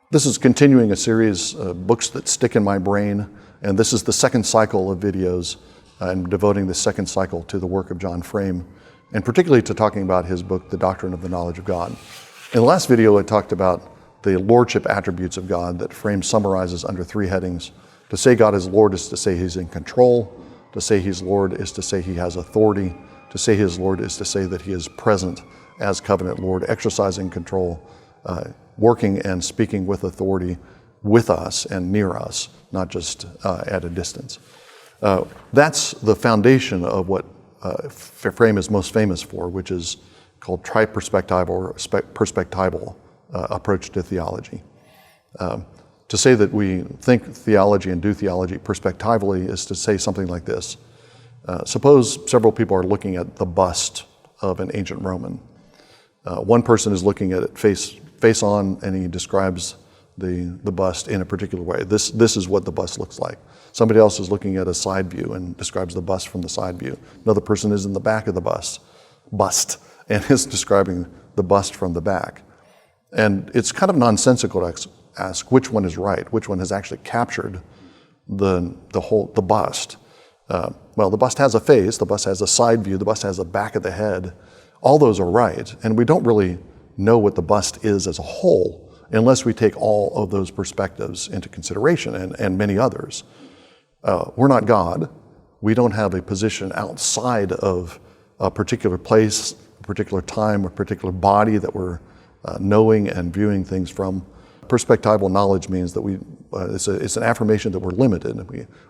This is continuing a series of books that stick in my brain, and this is the second cycle of videos. I'm devoting the second cycle to the work of John Frame, and particularly to talking about his book, The Doctrine of the Knowledge of God. In the last video, I talked about the Lordship attributes of God that Frame summarizes under three headings. To say God is Lord is to say He's in control. To say He's Lord is to say He has authority. To say He is Lord is to say that He is present as covenant Lord, exercising control, working and speaking with authority with us and near us, not just at a distance. That's the foundation of what Frame is most famous for, which is called tri-perspectival or perspectival approach to theology. To say that we think theology and do theology perspectively is to say something like this. Suppose several people are looking at the bust of an ancient Roman. One person is looking at it face on, and he describes the bust in a particular way. This is what the bust looks like. Somebody else is looking at a side view and describes the bust from the side view. Another person is in the back of the bust and is describing the bust from the back. And it's kind of nonsensical to ask which one is right, which one has actually captured the bust. Well, the bust has a face, the bust has a side view, the bust has a back of the head. All those are right, and we don't really know what the bust is as a whole unless we take all of those perspectives into consideration and many others. We're not God. We don't have a position outside of a particular place, a particular time, a particular body that we're knowing and viewing things from. Perspectival knowledge means that it's an affirmation that we're limited.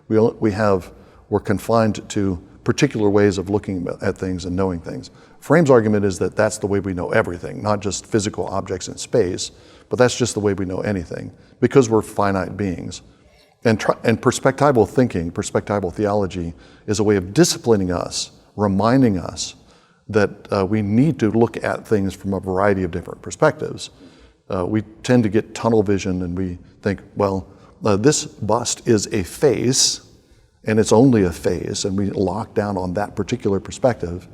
We're confined to particular ways of looking at things and knowing things. Frame's argument is that that's the way we know everything, not just physical objects in space, but that's just the way we know anything, because we're finite beings. And perspectival thinking, perspectival theology, is a way of disciplining us, reminding us that we need to look at things from a variety of different perspectives. We tend to get tunnel vision and we think, well, this bust is a face, and it's only a face, and we lock down on that particular perspective.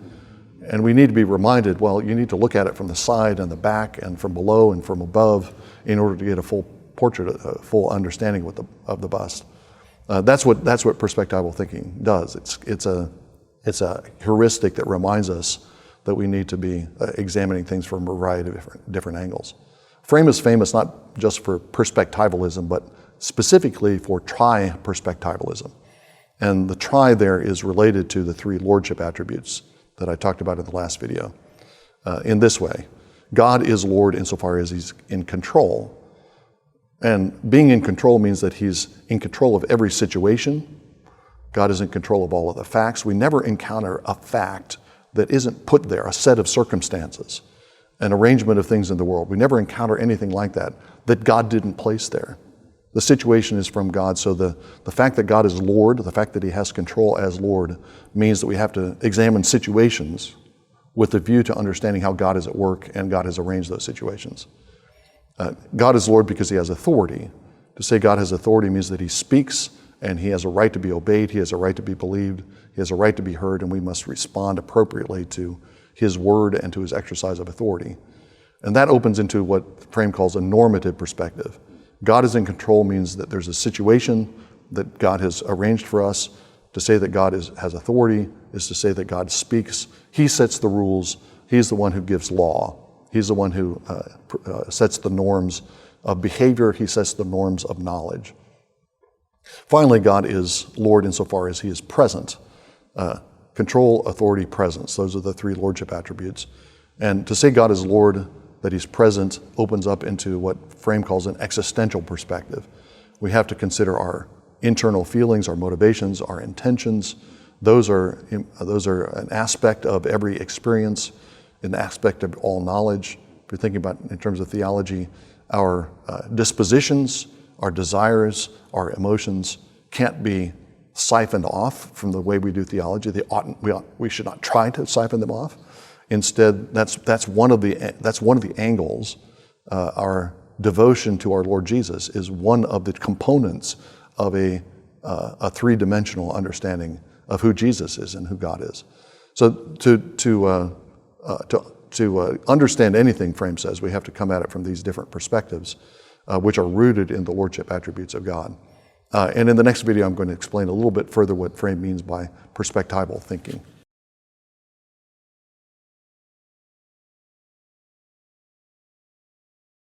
And we need to be reminded, well, you need to look at it from the side and the back and from below and from above in order to get a full portrait, a full understanding of the bust. That's what perspectival thinking does. It's a heuristic that reminds us that we need to be examining things from a variety of different angles. Frame is famous not just for perspectivalism, but specifically for tri-perspectivalism. And the tri there is related to the three Lordship attributes that I talked about in the last video. In this way, God is Lord insofar as He's in control. And being in control means that He's in control of every situation. God is in control of all of the facts. We never encounter a fact that isn't put there, a set of circumstances, an arrangement of things in the world. We never encounter anything like that God didn't place there. The situation is from God, so the fact that God is Lord, the fact that He has control as Lord, means that we have to examine situations with a view to understanding how God is at work and God has arranged those situations. God is Lord because He has authority. To say God has authority means that He speaks and He has a right to be obeyed, He has a right to be believed, He has a right to be heard, and we must respond appropriately to His word and to His exercise of authority. And that opens into what Frame calls a normative perspective. God is in control means that there's a situation that God has arranged for us. To say that God has authority is to say that God speaks. He sets the rules. He's the one who gives law. He's the one who sets the norms of behavior. He sets the norms of knowledge. Finally, God is Lord insofar as He is present. Control, authority, presence. Those are the three Lordship attributes. And to say God is Lord, that He's present, opens up into what Frame calls an existential perspective. We have to consider our internal feelings, our motivations, our intentions. Those are an aspect of every experience, an aspect of all knowledge. If you're thinking about in terms of theology, our dispositions, our desires, our emotions can't be siphoned off from the way we do theology. We should not try to siphon them off. Instead, that's one of the angles. Our devotion to our Lord Jesus is one of the components of a three-dimensional understanding of who Jesus is and who God is. So to understand anything, Frame says, we have to come at it from these different perspectives. which are rooted in the Lordship attributes of God. And in the next video, I'm going to explain a little bit further what Frame means by perspectival thinking.